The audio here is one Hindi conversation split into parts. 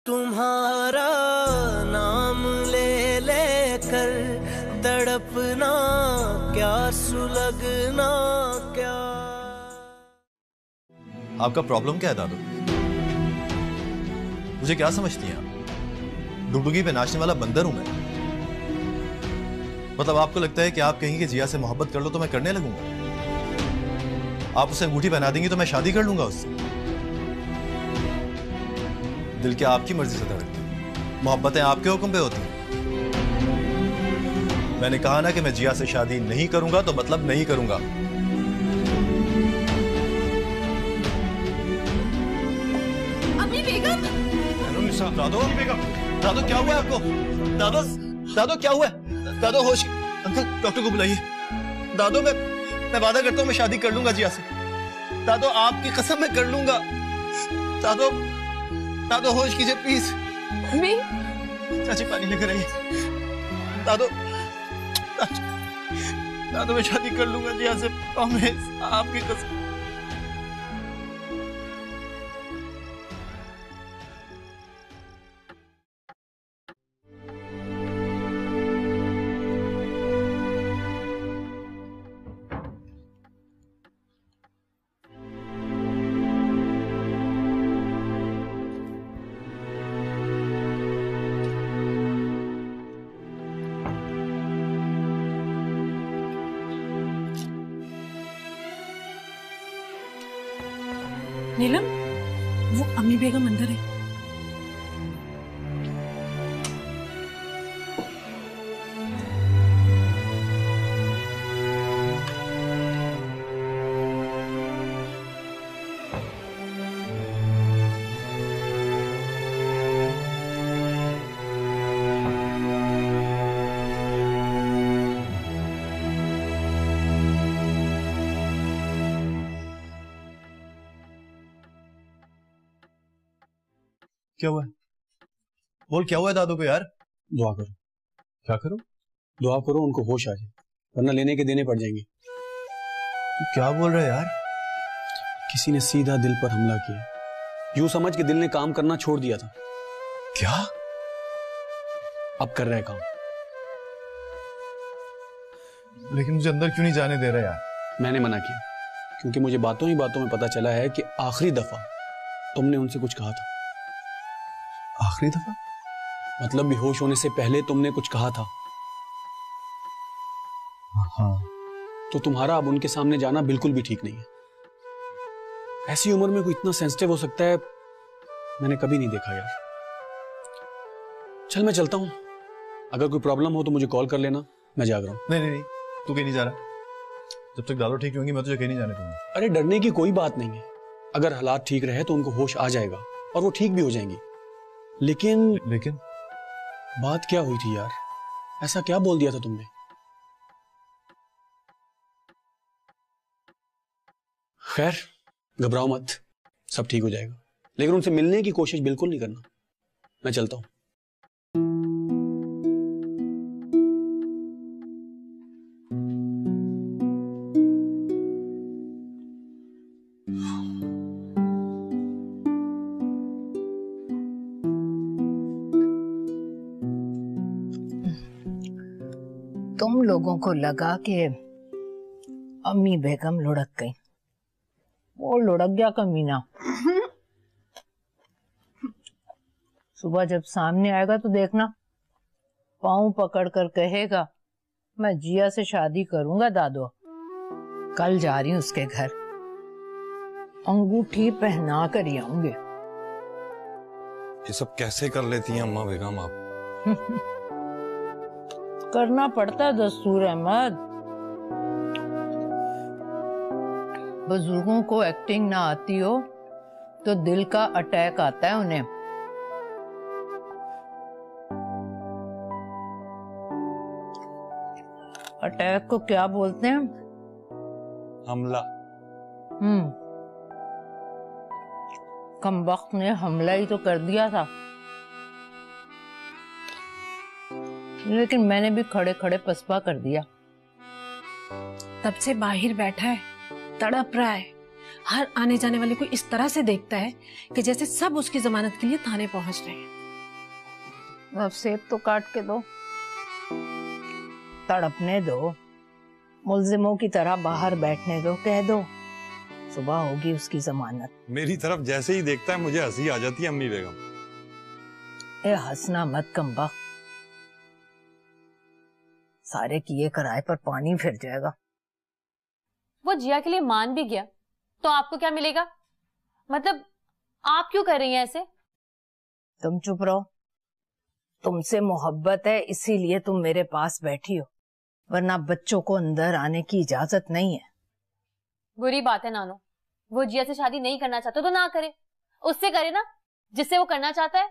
तुम्हारा नाम ले लेकर तड़पना क्या सुलगना क्या। आपका प्रॉब्लम क्या है दादू? मुझे क्या समझती हैं आप? डुगडुगी पे नाचने वाला बंदर हूं मैं? मतलब आपको लगता है कि आप कहीं के जिया से मोहब्बत कर लो तो मैं करने लगूंगा? आप उसे अंगूठी पहना देंगी तो मैं शादी कर लूंगा उससे? दिल क्या आपकी मर्जी से धड़कता है? मोहब्बतें आपके हुक्म पे होती हैं। मैंने कहा ना कि मैं जिया से शादी नहीं करूंगा तो मतलब नहीं करूंगा। अम्मी बेगम। दादो बेगम, दादो क्या हुआ है आपको? दादो, दादो क्या हुआ है? दादो होश। अंकल डॉक्टर को बुलाइए। दादो मैं वादा करता हूँ मैं शादी कर लूंगा जिया से। दादो आपकी कसम मैं कर लूंगा। दादो, दादो होश कीजिए प्लीज। चाची पानी लेकर आइए। दादो, दादो मैं शादी कर लूंगा जिया से, प्रॉमिस, आपकी कसम। नीलम, वो अम्मी बेगम अंदर है। क्या हुआ है? बोल क्या हुआ है दादू को यार? दुआ करो। क्या करो? दुआ करो उनको होश आ जाए, वरना लेने के देने पड़ जाएंगे। तू क्या बोल रहा है यार? किसी ने सीधा दिल पर हमला किया, यूं समझ के दिल ने काम करना छोड़ दिया था। क्या? अब कर रहा है काम। लेकिन मुझे अंदर क्यों नहीं जाने दे रहा यार? मैंने मना किया क्योंकि मुझे बातों ही बातों में पता चला है कि आखिरी दफा तुमने उनसे कुछ कहा था। आखिरी दफा? मतलब बेहोश होने से पहले तुमने कुछ कहा था। हाँ। तो तुम्हारा अब उनके सामने जाना बिल्कुल भी ठीक नहीं है। ऐसी उम्र में कोई इतना सेंसिटिव हो सकता है, मैंने कभी नहीं देखा यार। चल मैं चलता हूं, अगर कोई प्रॉब्लम हो तो मुझे कॉल कर लेना, मैं जाग रहा हूं। नहीं नहीं नहीं, तू कहीं नहीं जा रहा। जब तक दादो ठीक नहीं होंगी मैं तुझे कहीं नहीं जाने दूंगा। अरे डरने की कोई बात नहीं है। अगर हालात ठीक रहे तो उनको होश आ जाएगा और वो ठीक भी हो जाएंगी। लेकिन बात क्या हुई थी यार? ऐसा क्या बोल दिया था तुमने? खैर घबराओ मत, सब ठीक हो जाएगा। लेकिन उनसे मिलने की कोशिश बिल्कुल नहीं करना। मैं चलता हूं। तुम लोगों को लगा कि अम्मी बेगम लुढ़क गई, वो लुढ़क गया कमीना। सुबह जब सामने आएगा तो देखना, पाँव पकड़ कर कहेगा मैं जिया से शादी करूंगा दादो। कल जा रही हूँ उसके घर, अंगूठी पहना कर ही आऊंगी। ये सब कैसे कर लेती हैं अम्मा बेगम आप? करना पड़ता है दस्तूर अहमद। बुजुर्गों को एक्टिंग ना आती हो तो दिल का अटैक आता है उन्हें। अटैक को क्या बोलते हैं? हमला। कमबख्त ने हमला ही तो कर दिया था, लेकिन मैंने भी खड़े खड़े पसपा कर दिया। तब से बाहर बैठा है, तड़प रहा है, हर आने जाने वाले को इस तरह से देखता है कि जैसे सब उसकी जमानत के लिए थाने पहुंच रहे हैं। अब सेब तो काट के दो, तड़पने दो, मुल्जिमों की तरह बाहर बैठने दो, कह दो सुबह होगी उसकी जमानत। मेरी तरफ जैसे ही देखता है मुझे हंसी आ जाती है अम्मी बेगम। ए हंसना मत कमबख्त, सारे किए कराए पर पानी फिर जाएगा। वो जिया के लिए मान भी गया तो आपको क्या मिलेगा? मतलब आप क्यों कर रही हैं ऐसे? तुम चुप रहो, तुमसे मोहब्बत है इसीलिए तुम मेरे पास बैठी हो, वरना बच्चों को अंदर आने की इजाजत नहीं है। बुरी बात है नानो, वो जिया से शादी नहीं करना चाहता तो ना करे, उससे करे ना जिससे वो करना चाहता है।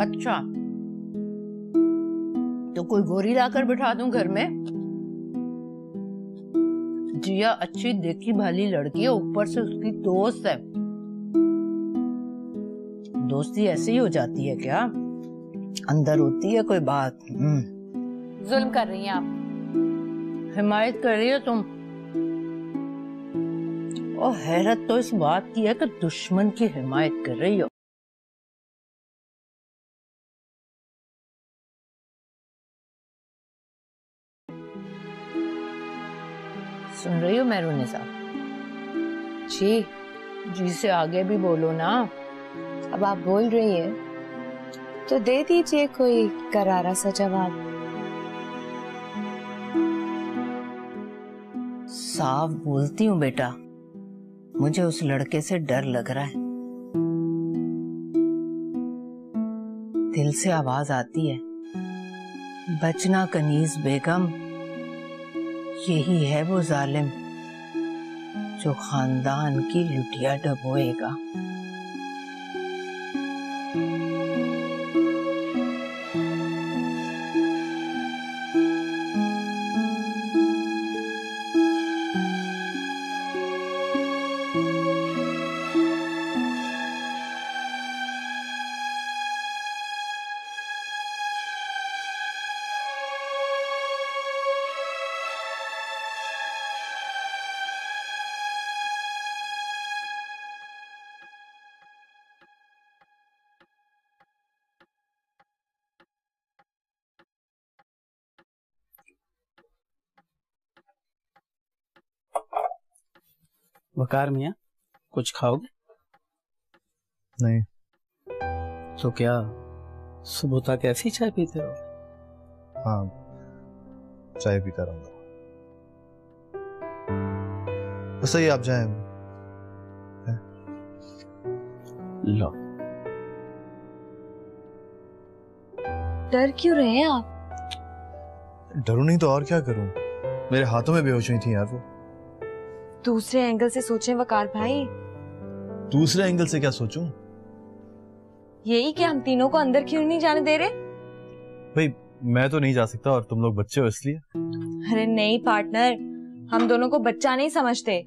अच्छा, तो कोई गोरी लाकर बिठा दूं घर में? जिया अच्छी देखी भाली लड़की है, ऊपर से उसकी दोस्त है। दोस्ती ऐसे ही हो जाती है क्या? अंदर होती है कोई बात? जुल्म कर रही हैं आप। हिमायत कर रही हो तुम। और हैरत तो इस बात की है कि दुश्मन की हिमायत कर रही हो। सुन रही हो मेहरुनिसा? जी जी से आगे भी बोलो ना। अब आप बोल रही हैं तो दे दीजिए कोई करारा सा जवाब। साफ बोलती हूँ बेटा, मुझे उस लड़के से डर लग रहा है। दिल से आवाज आती है, बचना कनीज बेगम, यही है वो जालिम जो खानदान की लुटिया डबोएगा। वकार मियाँ, कुछ खाओगे? नहीं। तो क्या सुबह तक ऐसी चाय पीते हो? हाँ, चाय पीता रहूंगा। बस सही, आप जाएं। लो। डर क्यों रहे हैं आप? डरू नहीं तो और क्या करूं? मेरे हाथों में बेहोश हुई थी यार वो। दूसरे एंगल से सोचें वकार भाई। दूसरे एंगल से क्या सोचूं? यही कि हम तीनों को अंदर क्यों नहीं जाने दे रहे? भाई मैं तो नहीं जा सकता और तुम लोग बच्चे हो इसलिए। अरे नहीं पार्टनर, हम दोनों को बच्चा नहीं समझते,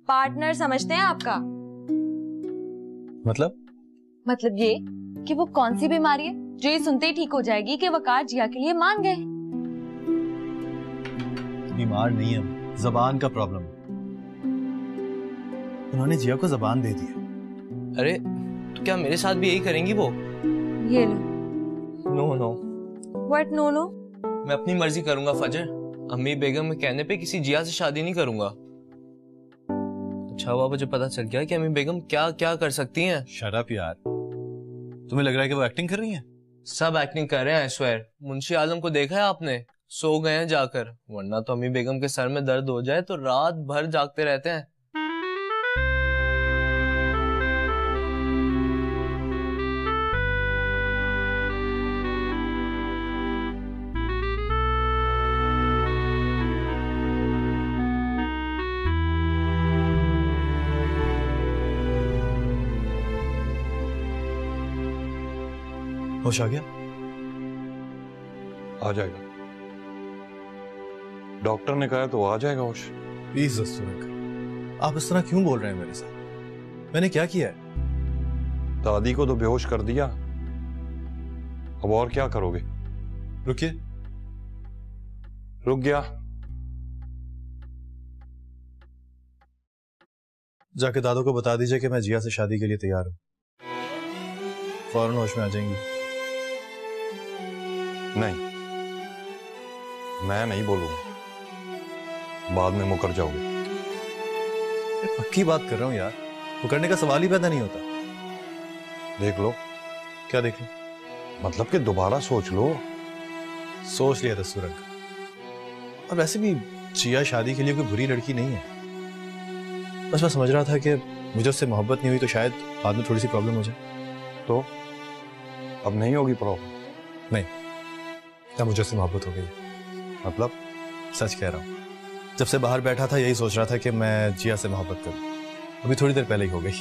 पार्टनर समझते हैं आपका। मतलब ये कि वो कौन सी बीमारी है जो ये सुनते ही ठीक हो जाएगी कि वकार जिया के लिए मान गए? बीमार नहीं है, जबान का प्रॉब्लम है। उन्होंने जिया को जबान दे दी। अरे तो क्या मेरे साथ भी यही करेंगी वो? ये लो। No no. What no no? मैं अपनी मर्जी करूंगा फजर, अम्मी बेगम के कहने पे किसी जिया से शादी नहीं करूंगा। अच्छा हुआ मुझे पता चल गया कि अम्मी बेगम क्या क्या कर सकती हैं। शट अप यार, तुम्हें लग रहा है कि वो एक्टिंग कर रही हैं? सब एक्टिंग कर रहे हैं, आई स्वेयर। मुंशी आलम को देखा है आपने? सो गए हैं जाकर, वरना तो अम्मी बेगम के सर में दर्द हो जाए तो रात भर जागते रहते हैं। होश आ गया? आ जाएगा, डॉक्टर ने कहा तो आ जाएगा होश। प्लीज दस्तूर अंकल, आप इस तरह क्यों बोल रहे हैं मेरे साथ? मैंने क्या किया है? दादी को तो बेहोश कर दिया, अब और क्या करोगे? रुकिए। रुक गया। जाके दादू को बता दीजिए कि मैं जिया से शादी के लिए तैयार हूँ। फौरन होश में आ जाएंगी। नहीं, मैं नहीं बोलूंगा, बाद में मुकर जाओगे। पक्की बात कर रहा हूँ यार, वो करने का सवाल ही पैदा नहीं होता। देख लो। क्या देख लो? मतलब कि दोबारा सोच लो। सोच लिया था सूरज, और वैसे भी जिया शादी के लिए कोई बुरी लड़की नहीं है। बस मैं समझ रहा था कि मुझे उससे मोहब्बत नहीं हुई तो शायद बाद में थोड़ी सी प्रॉब्लम हो जाए। तो अब नहीं होगी प्रॉब्लम? नहीं, तब मुझे उससे मोहब्बत हो गई। मतलब? सच कह रहा हूँ, जब से बाहर बैठा था यही सोच रहा था कि मैं जिया से मोहब्बत करूं। अभी थोड़ी देर पहले ही हो गई।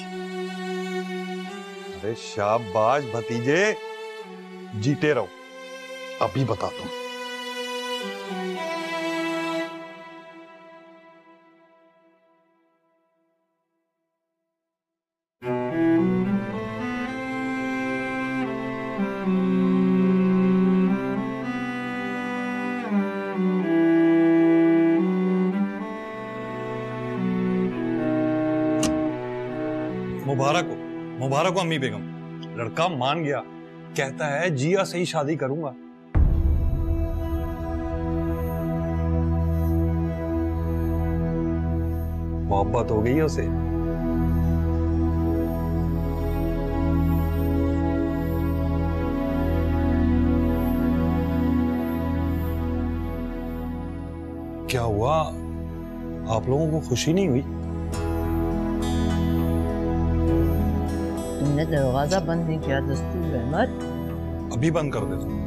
अरे शाबाश भतीजे, जीते रहो। अभी बताता हूं। मुबारक हो अम्मी बेगम, लड़का मान गया, कहता है जिया से ही शादी करूंगा। मोहब्बत हो गई है उसे। क्या हुआ, आप लोगों को खुशी नहीं हुई? तुमने दरवाजा बंद नहीं किया दस्तूर अहमद। अभी बंद कर देता हूं।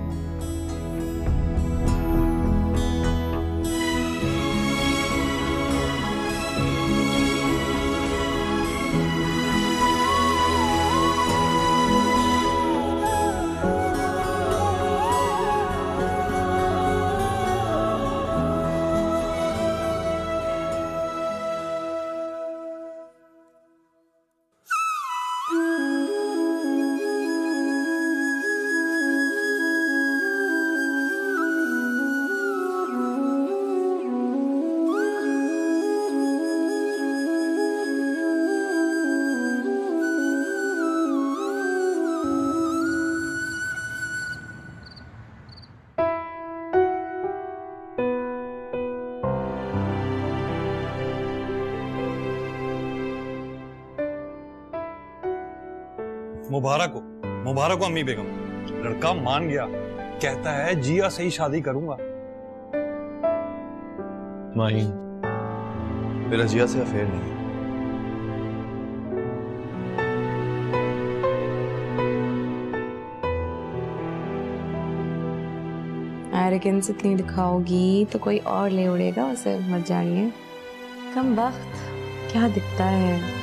मुबारक हो अम्मी बेगम, लड़का मान गया, कहता है जिया से ही शादी करूंगा। माहीन, मेरा जिया से अफेयर नहीं है। एरोगेंस इतनी दिखाओगी तो कोई और ले उड़ेगा उसे, मत जानिए। कम वक्त क्या दिखता है।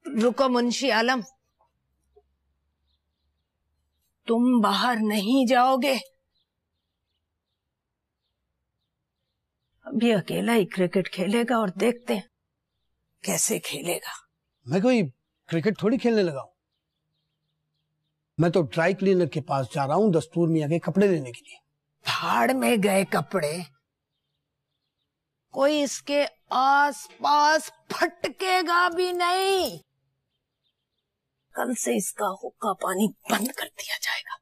रुको मुंशी आलम, तुम बाहर नहीं जाओगे। अभी अकेला ही क्रिकेट खेलेगा और देखते हैं कैसे खेलेगा। मैं कोई क्रिकेट थोड़ी खेलने लगा हूं, मैं तो ड्राई क्लीनर के पास जा रहा हूं दस्तूर मियां के कपड़े लेने के लिए। भाड़ में गए कपड़े, कोई इसके आस पास फटकेगा भी नहीं। कल से इसका हुक्का पानी बंद कर दिया जाएगा।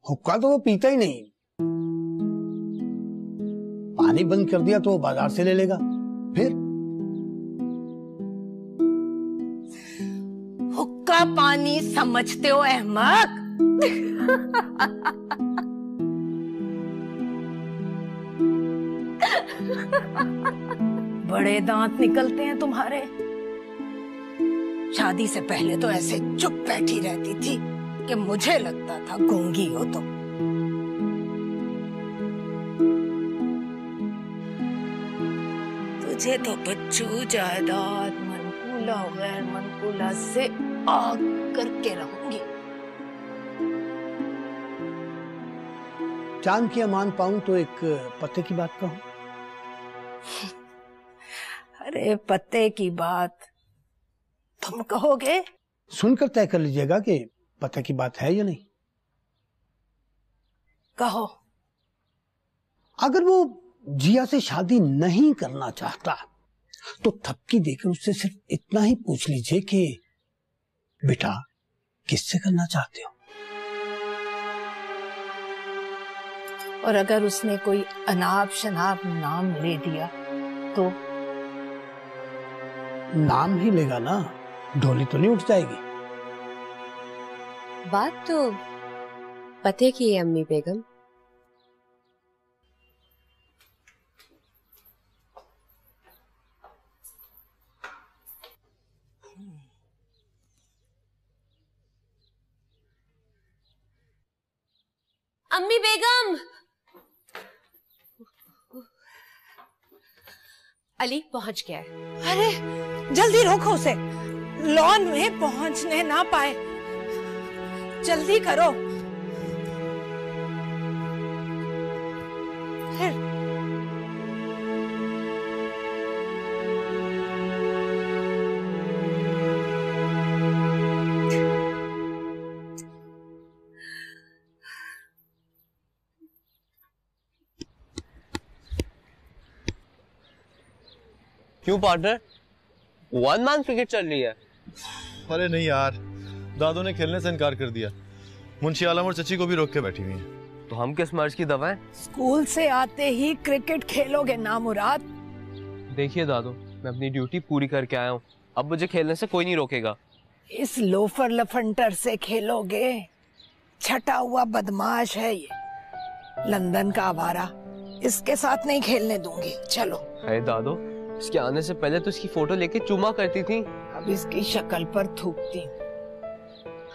हुक्का तो वो पीता ही नहीं, पानी बंद कर दिया तो वो बाजार से ले लेगा। फिर हुक्का पानी समझते हो अहमद? बड़े दांत निकलते हैं तुम्हारे। शादी से पहले तो ऐसे चुप बैठी रहती थी कि मुझे लगता था गूंगी हो तुम। तुझे तो बच्चू जायदाद मनकूला गैर मनकूला से आग करके रहूंगी। चांद की अमान पाऊं तो एक पते की बात कहूं। अरे पते की बात तुम कहोगे? सुनकर तय कर लीजिएगा कि पते की बात है या नहीं। कहो। अगर वो जिया से शादी नहीं करना चाहता तो थपकी देकर उससे सिर्फ इतना ही पूछ लीजिए कि बेटा किससे करना चाहते हो। और अगर उसने कोई अनाप शनाप नाम ले दिया तो? नाम ही लेगा ना, ढोली तो नहीं उठ जाएगी। बात तो पते की है अम्मी बेगम। अम्मी बेगम। अली पहुंच गया है। अरे जल्दी रोको उसे, लॉन में पहुंचने ना पाए। जल्दी करो। क्यों पार्टनर, वन मैन क्रिकेट चल रही है? अरे नहीं यार, दादू ने खेलने से इनकार कर दिया। मुंशी आलम और चची को भी रोक के बैठी हुई हैं। तो हम किस मर्ज की दवा है? स्कूल से आते ही क्रिकेट खेलोगे ना मुराद? देखिए दादू, मैं अपनी ड्यूटी पूरी करके आया हूँ, अब मुझे खेलने से कोई नहीं रोकेगा। इस लोफर लफंटर से खेलोगे? छटा हुआ बदमाश है ये, लंदन का आवारा। इसके साथ नहीं खेलने दूंगी। चलो। अरे दादू, इसके आने से पहले तो इसकी फोटो लेके चुमा करती थी। अब इसकी शक्ल पर थूकती।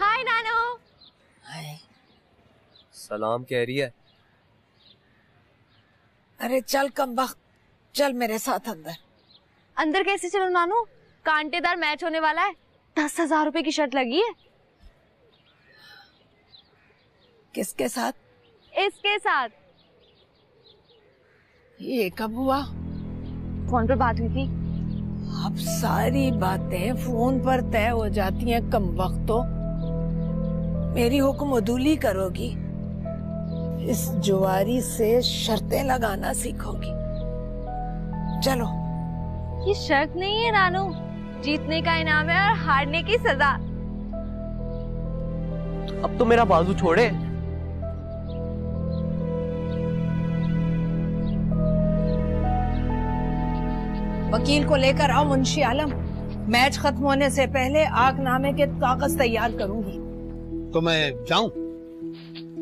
हाय नानो। हाय। सलाम कह रही है। अरे चल कमबख्त, चल मेरे साथ अंदर। अंदर कैसे चलो नानू? कांटेदार मैच होने वाला है, 10,000 रुपए की शर्त लगी है। किसके साथ? इसके साथ। ये कब हुआ? फोन पर बात हुई थी। अब सारी बातें फोन पर तय हो जाती हैं कमबख्त। तो मेरी हुक्म अदूली करोगी, इस जुआरी से शर्तें लगाना सीखोगी। चलो। ये शर्त नहीं है नानू, जीतने का इनाम है और हारने की सजा। अब तो मेरा बाजू छोड़े। वकील को लेकर आओ मुंशी आलम। मैच खत्म होने से पहले आगनामे के कागज तैयार करूंगी। तो मैं जाऊं?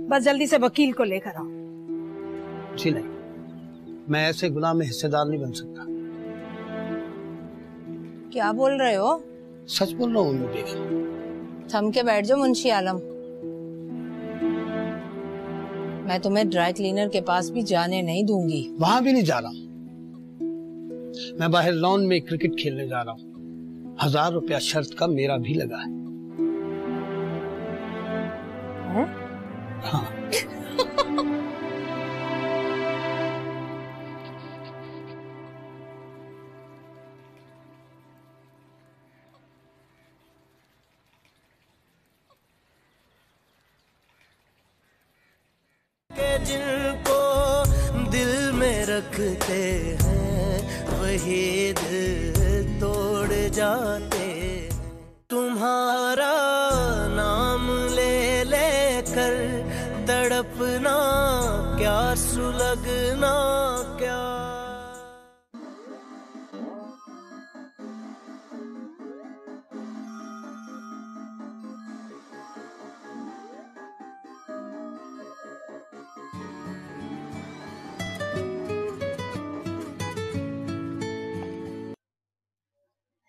बस जल्दी से वकील को लेकर आओ। जी नहीं, मैं ऐसे गुनाह में हिस्सेदार नहीं बन सकता। क्या बोल रहे हो? सच बोल रहा हूँ उम्मी बेगम। थम के बैठ जाओ मुंशी आलम। मैं तुम्हें ड्राई क्लीनर के पास भी जाने नहीं दूंगी। वहां भी नहीं जा रहा हूँ, मैं बाहर लॉन में क्रिकेट खेलने जा रहा हूँ। 1000 रुपया शर्त का मेरा भी लगा है। हाँ। के जिनको दिल में रखते हैं वही दिल तोड़ जाते हैं। तुम्हारा नाम ले लेकर तड़पना क्या, सुलगना क्या।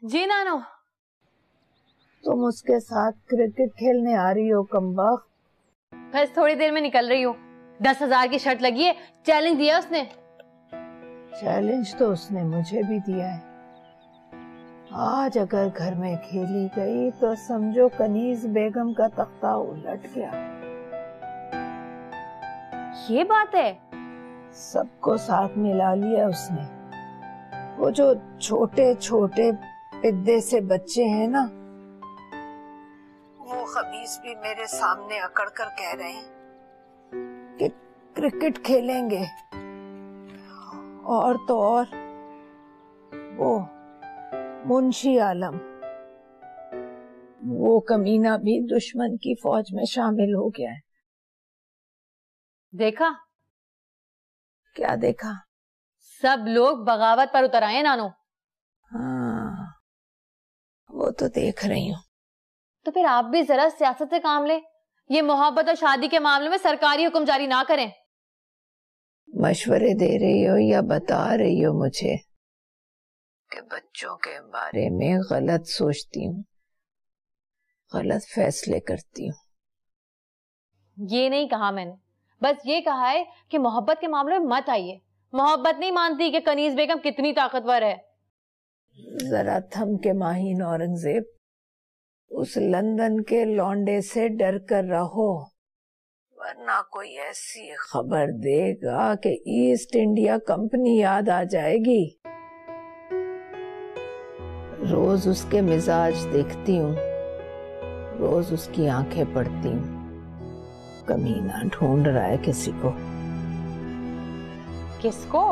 जी नानो। तुम उसके साथ क्रिकेट खेलने आ रही हो कमबख्त? बस थोड़ी देर में निकल रही हूँ। 10,000 की शर्त लगी है, चैलेंज दिया उसने। चैलेंज तो उसने मुझे भी दिया है। आज अगर घर में खेली गई तो समझो कनीज बेगम का तख्ता उलट गया। ये बात है? सबको साथ मिला लिया उसने। वो जो छोटे छोटे पिद्दे से बच्चे हैं ना, वो खबीस भी मेरे सामने अकड़ कर कह रहे हैं कि क्रिकेट खेलेंगे। और तो और वो मुंशी आलम, वो कमीना भी दुश्मन की फौज में शामिल हो गया है। देखा? क्या देखा? सब लोग बगावत पर उतर आए नानो। हाँ, वो तो देख रही हूँ। तो फिर आप भी जरा सियासत से काम ले। ये मोहब्बत और शादी के मामले में सरकारी हुक्म जारी ना करें। मशवरे दे रही हो या बता रही हो मुझे कि बच्चों के बारे में गलत सोचती हूँ, गलत फैसले करती हूँ? ये नहीं कहा मैंने, बस ये कहा है कि मोहब्बत के मामले में मत आइए। मोहब्बत नहीं मानती कि कनीज बेगम कितनी ताकतवर है। जरा थम के माहीन औरंगजेब, उस लंदन के लौंडे से डर कर रहो, वरना कोई ऐसी खबर देगा कि ईस्ट इंडिया कंपनी याद आ जाएगी। रोज उसके मिजाज देखती हूँ, रोज उसकी आंखें पढ़ती हूँ। कमीना ढूंढ रहा है किसी को। किसको?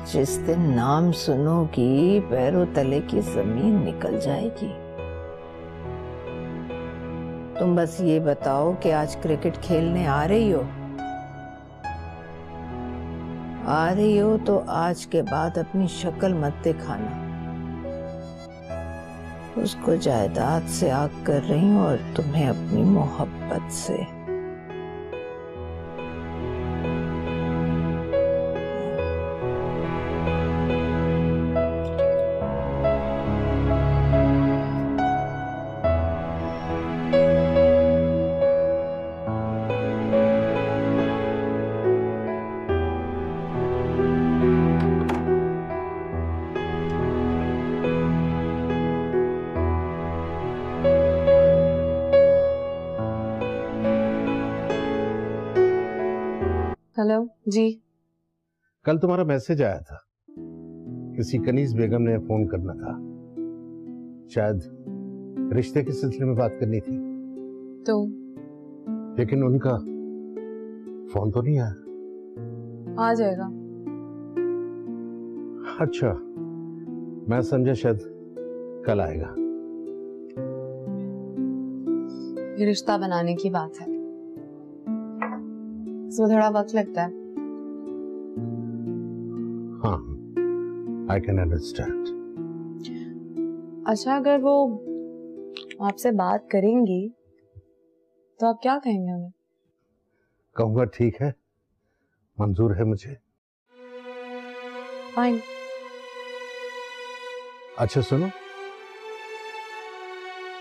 जिस दिन नाम सुनोगी पैरों तले की जमीन निकल जाएगी। तुम बस ये बताओ कि आज क्रिकेट खेलने आ रही हो? आ रही हो तो आज के बाद अपनी शक्ल मत दिखाना। उसको जायदाद से आग कर रही हूँ और तुम्हें अपनी मोहब्बत से। हेलो जी। कल तुम्हारा मैसेज आया था, किसी कनीज बेगम ने फोन करना था, शायद रिश्ते के सिलसिले में बात करनी थी। तो लेकिन उनका फोन तो नहीं आया। आ जाएगा। अच्छा, मैं समझा शायद कल आएगा। ये रिश्ता बनाने की बात है, इसमें थोड़ा वक्त लगता है। हाँ, आई कैन अंडरस्टैंड। अच्छा, अगर वो आपसे बात करेंगी तो आप क्या कहेंगे उन्हें? कहूंगा ठीक है, मंजूर है मुझे। फाइन। अच्छा सुनो,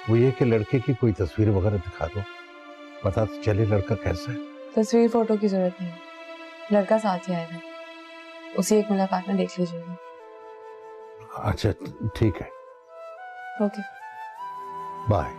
वो ये कि लड़के की कोई तस्वीर वगैरह दिखा दो, पता तो चले लड़का कैसा है। तस्वीर फोटो की जरूरत नहीं, लड़का साथ ही आएगा, उसी एक मुलाकात में देख लीजिएगा। अच्छा ठीक है, ओके बाय।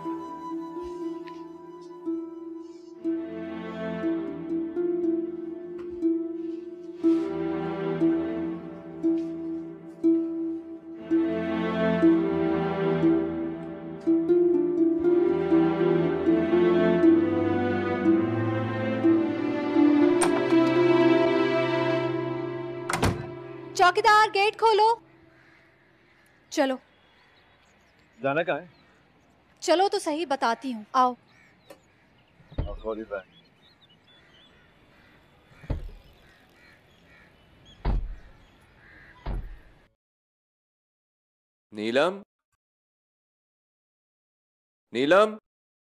चौकीदार गेट खोलो। चलो जाना कहाँ है? चलो तो सही, बताती हूँ, आओ। नीलम, नीलम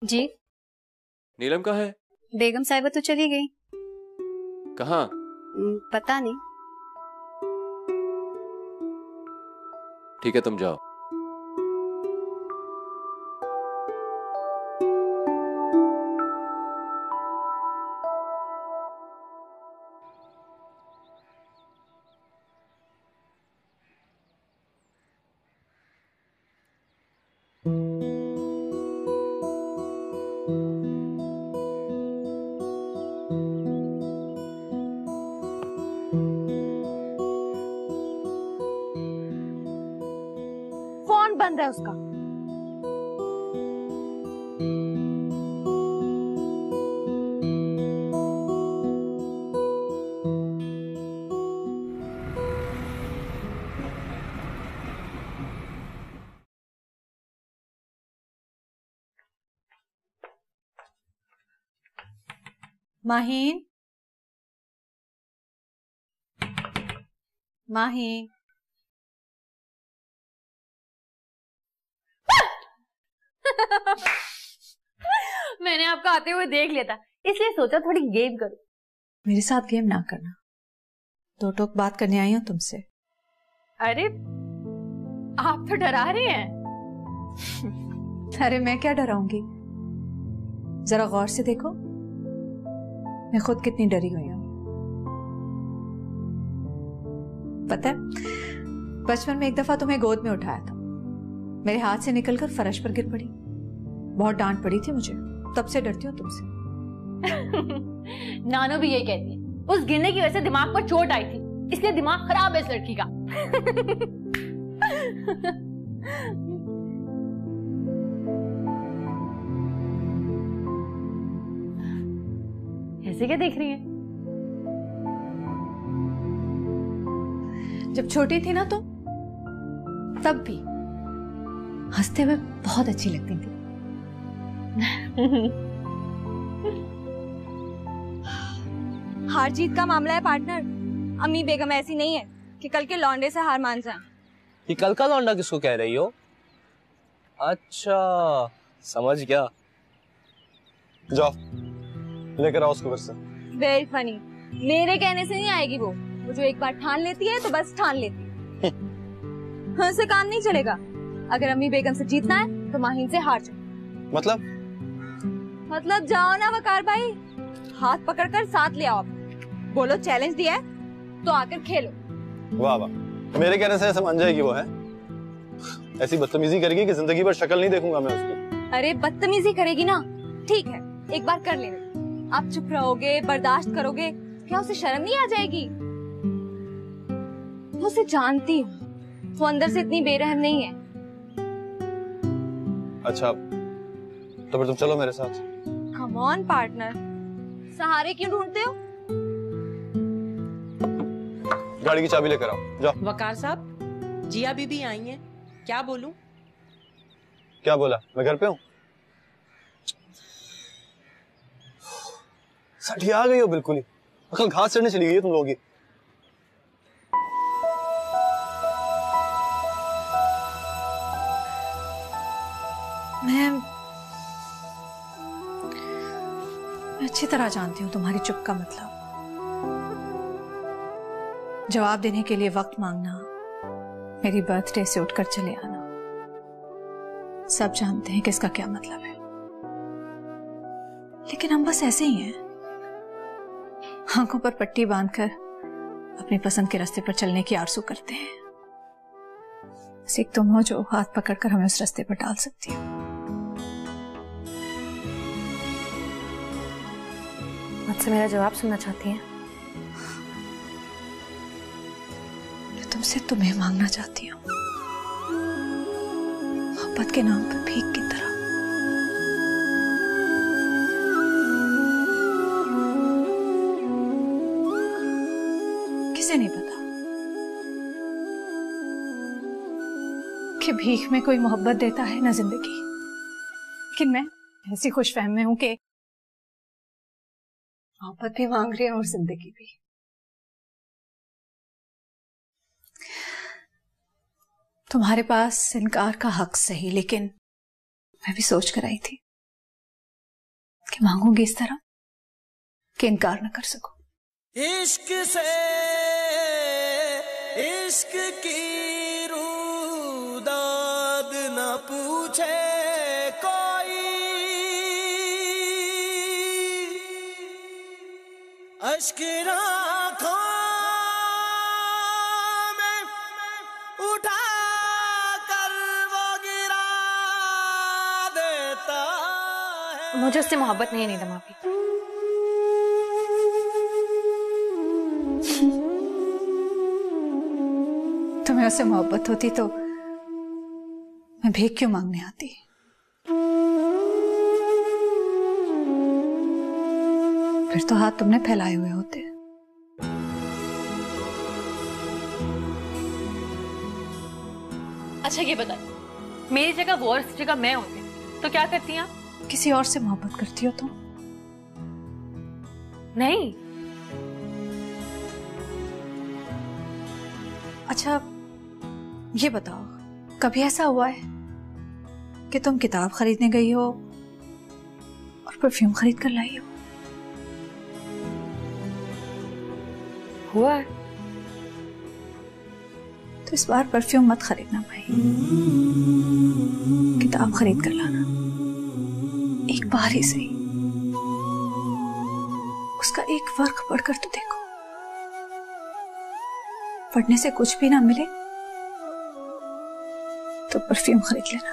जी। नीलम कहाँ है? बेगम साहिबा तो चली गई। कहाँ? पता नहीं। ठीक है, तुम जाओ। फोन बंद है उसका। माहीन, माहीन, मैंने आपको आते हुए देख लिया था, इसलिए सोचा थोड़ी गेम करूं। मेरे साथ गेम ना करना। दो टोक बात करने आई हूं तुमसे। अरे आप तो डरा रहे हैं। अरे मैं क्या डराऊंगी, जरा गौर से देखो मैं खुद कितनी डरी हुई हूं। पता है, बचपन में एक दफा तुम्हें गोद में उठाया था, मेरे हाथ से निकलकर फर्श पर गिर पड़ी। बहुत डांट पड़ी थी मुझे, तब से डरती हूँ तुमसे। नानो भी ये कहती है, उस गिरने की वजह से दिमाग पर चोट आई थी, इसलिए दिमाग खराब है इस लड़की का। ऐसे क्या देख रही है? जब छोटी थी ना तो तब भी हंसते हुए बहुत अच्छी लगती थी। हार जीत का मामला है पार्टनर। अम्मी बेगम ऐसी नहीं है कि कल के लौंडे से हार मान जाए। ये कल का लौंडा किसको कह रही हो? अच्छा समझ गया। जाओ लेकर आओ उसको घर से। Very funny. मेरे कहने से नहीं आएगी वो जो एक बार ठान लेती है तो बस ठान लेती है। उससे काम नहीं चलेगा। अगर अम्मी बेगम से जीतना है तो माहीन से हार जाओ। मतलब जाओ ना वकार भाई, हाथ पकड़कर साथ ले आओ। बोलो चैलेंज दिया है तो आकर खेलो। वाह वाह, मेरे कहने से ऐसा मान जाएगी वो? है ऐसी बदतमीजी करेगी कि जिंदगी भर शक्ल नहीं देखूंगा मैं उसकी। अरे बदतमीजी करेगी ना, ठीक है एक बार कर लेना। आप चुप रहोगे, बर्दाश्त करोगे, क्या उसे शर्म नहीं आ जाएगी? मैं उसे जानती हूँ, वो अंदर से इतनी बेरहम नहीं है। अच्छा तो फिर तुम चलो मेरे साथ। कम ऑन पार्टनर, सहारे क्यों ढूंढते हो? गाड़ी की चाबी लेकर आओ, जाओ। वकार साहब, जिया बीबी आई हैं, क्या बोलूं? क्या बोला? मैं घर पे हूँ। सठिया आ गई हो बिल्कुल ही, अकल घास चढ़ने चली गई है तुम लोगों की। मैं अच्छी तरह जानती हूँ तुम्हारी चुप का मतलब। जवाब देने के लिए वक्त मांगना, मेरी बर्थडे से उठकर चले आना, सब जानते हैं कि इसका क्या मतलब है। लेकिन हम बस ऐसे ही हैं, आंखों पर पट्टी बांधकर अपनी पसंद के रास्ते पर चलने की आरज़ू करते हैं। सिख तुम हो जो हाथ पकड़कर हमें उस रास्ते पर डाल सकती हो। मुझसे मेरा जवाब सुनना चाहती हैं? मैं तुमसे तुम्हें मांगना चाहती हूँ, मोहब्बत के नाम पर भीख की तरह। किसे नहीं पता कि भीख में कोई मोहब्बत देता है ना जिंदगी, लेकिन मैं ऐसी खुशफहम में हूं कि मोहब्बत भी मांग रही है और जिंदगी भी। तुम्हारे पास इनकार का हक सही, लेकिन मैं भी सोच कर आई थी कि मांगूंगी इस तरह कि इनकार न कर सकूं। इश्क से इश्क की रूदाद न पूछे कोई, अश्क आँखों में उठा कर वो गिरा मुझे उससे मोहब्बत नहीं है नीलम आपी। तुम्हें उससे मोहब्बत होती तो मैं भीख क्यों मांगने आती? फिर तो हाथ तुमने फैलाए हुए होते। अच्छा ये बताओ, मेरी जगह वो और इस जगह मैं होती तो क्या करती आप? किसी और से मोहब्बत करती हो तुम? नहीं। अच्छा ये बताओ, कभी ऐसा हुआ है कि तुम किताब खरीदने गई हो और परफ्यूम खरीद कर लाई हो? हुआ है। तो इस बार परफ्यूम मत खरीदना भाई, किताब खरीद कर लाना, एक बार ही सही। उसका एक वर्क पढ़कर तो देखो, पढ़ने से कुछ भी ना मिले तो परफ्यूम खरीद लेना।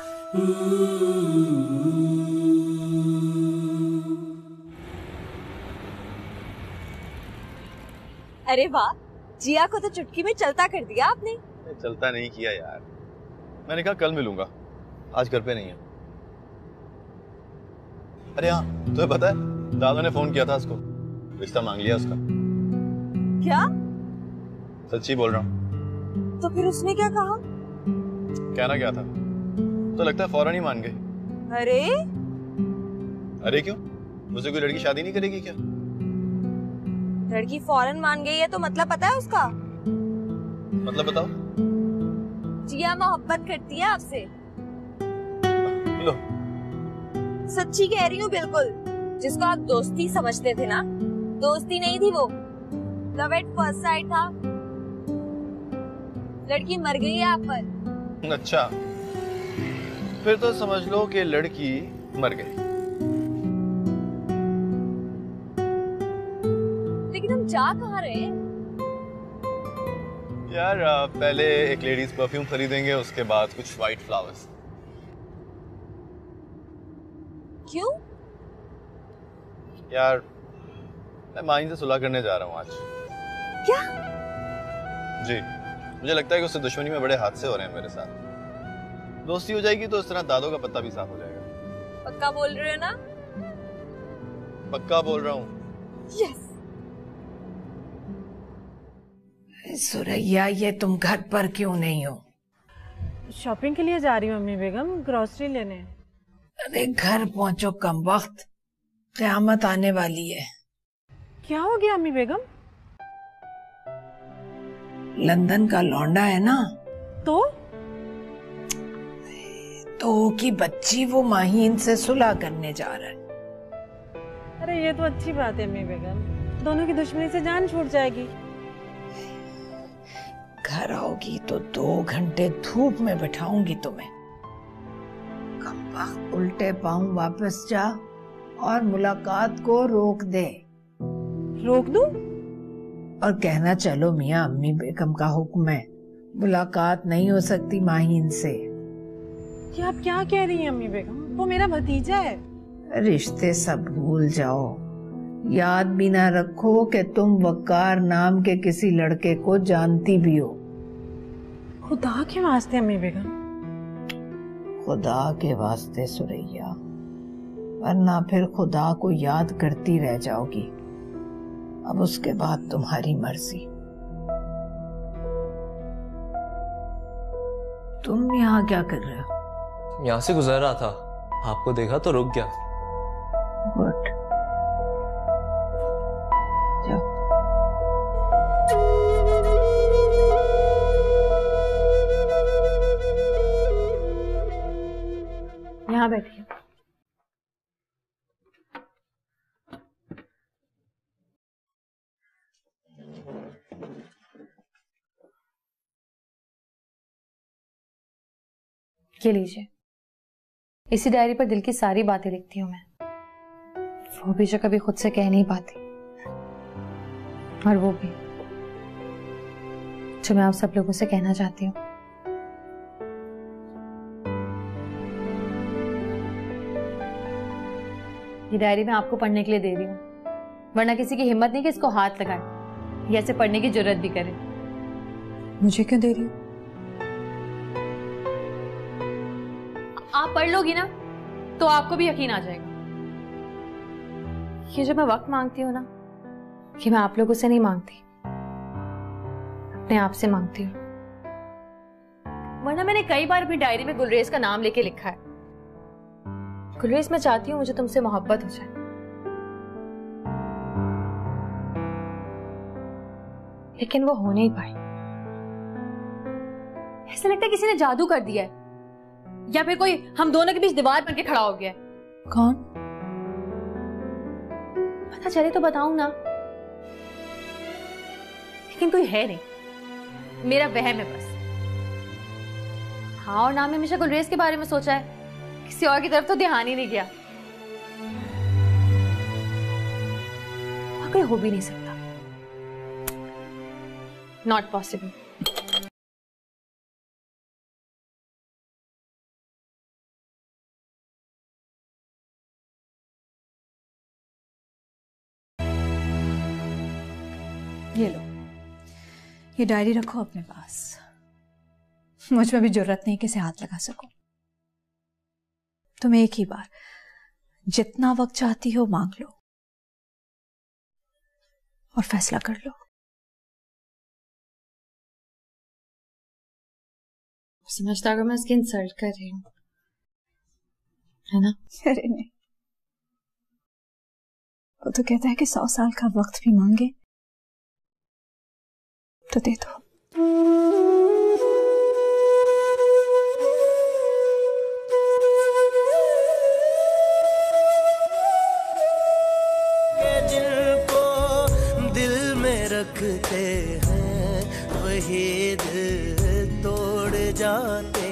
अरे वाह, जिया को तो चुटकी में चलता कर दिया आपने। चलता नहीं किया यार, मैंने कहा कल मिलूंगा, आज घर पे नहीं है। अरे हाँ, तुम्हें पता है दादा ने फोन किया था उसको, रिश्ता मांग लिया उसका। क्या? सच्ची बोल रहा हूँ। तो फिर उसने क्या कहा? कहना क्या था, तो लगता है फौरन ही मान गई। अरे अरे क्यों, मुझसे कोई लड़की शादी नहीं करेगी क्या? लड़की फौरन मान गई है तो मतलब पता है उसका? मतलब बताओ। जिया मोहब्बत करती है आपसे। लो, सच्ची कह रही हूँ बिल्कुल। जिसको आप दोस्ती समझते थे ना, दोस्ती नहीं थी वो, लव एट फर्स्ट साइट था। लड़की मर गई है आप पर। अच्छा, फिर तो समझ लो कि लड़की मर गई। लेकिन हम जा कहाँ रहे हैं? यार पहले एक लेडीज परफ्यूम खरीदेंगे, उसके बाद कुछ व्हाइट फ्लावर्स। क्यों? यार मैं माइन से सुलह करने जा रहा हूँ आज। क्या? जी, मुझे लगता है कि उससे दुश्मनी में बड़े हादसे हो रहे हैं मेरे साथ। दोस्ती हो जाएगी तो इस तरह दादों का पत्ता भी साफ हो जाएगा। पक्का बोल रहे हो ना? पक्का बोल रहा हूँ। यस। सुरैया, ये तुम घर पर क्यों नहीं हो? शॉपिंग के लिए जा रही हूँ अम्मी बेगम, ग्रोसरी लेने। अरे घर पहुंचो, कम वक्त, क़यामत आने वाली है। क्या हो गया अम्मी बेगम? लंदन का लौंडा है ना, तो की बच्ची वो माहीन से सुलह करने जा रहा है। अरे ये तो अच्छी बात है अम्मी बेगम, दोनों की दुश्मनी से जान छूट जाएगी। घर आओगी तो 2 घंटे धूप में बिठाऊंगी तुम्हें। कम वक्त उल्टे पांव वापस जा और मुलाकात को रोक दे। रोक दूं? और कहना चलो मियाँ अम्मी बेगम का हुक्म है, मुलाकात नहीं हो सकती माहीन से। ये आप क्या कह रही हैं अम्मी बेगम? वो मेरा भतीजा है। रिश्ते सब भूल जाओ, याद भी ना रखो कि तुम वकार नाम के किसी लड़के को जानती भी हो। खुदा के वास्ते अम्मी बेगम। खुदा के वास्ते सुरैया, वरना फिर खुदा को याद करती रह जाओगी। अब उसके बाद तुम्हारी मर्जी। तुम यहाँ क्या कर रहे हो? यहाँ से गुजर रहा था, आपको देखा तो रुक गया। गुड, जाओ। यहाँ बैठिए। ये लीजिए, इसी डायरी पर दिल की सारी बातें लिखती हूँ मैं, वो भी जो कभी खुद से कह नहीं पाती, और वो भी जो मैं आप सब लोगों से कहना चाहती हूँ। ये डायरी मैं आपको पढ़ने के लिए दे रही हूँ, वरना किसी की हिम्मत नहीं कि इसको हाथ लगाए या इसे पढ़ने की जरूरत भी करे। मुझे क्यों दे रही हो? आप पढ़ लोगी ना तो आपको भी यकीन आ जाएगा। ये जो मैं वक्त मांगती हूँ ना, कि मैं आप लोगों से नहीं मांगती, अपने आप से मांगती हूँ। वरना मैंने कई बार अपनी डायरी में गुलरेज का नाम लेके लिखा है। गुलरेज, मैं चाहती हूँ मुझे तुमसे मोहब्बत हो जाए, लेकिन वो हो नहीं पाई। ऐसा लगता है किसी ने जादू कर दिया है, या फिर कोई हम दोनों के बीच दीवार बन के खड़ा हो गया है। कौन? पता चले तो बताऊं ना, लेकिन कोई है नहीं, मेरा वहम है बस। हाँ, और नाम में हमेशा गुलरेज के बारे में सोचा है, किसी और की तरफ तो ध्यान ही नहीं गया। कोई हो भी नहीं सकता, नॉट पॉसिबल। ये लो, ये डायरी रखो अपने पास। मुझ में भी जरूरत नहीं कि इसे हाथ लगा सको। तुम एक ही बार जितना वक्त चाहती हो मांग लो और फैसला कर लो। समझता अगर मैं इसकी इंसल्ट कर रही हूँ, है ना? अरे नहीं, वो तो कहता है कि 100 साल का वक्त भी मांगे तो दे दो। जिनको दिल में रखते हैं वही दिल तोड़ जाते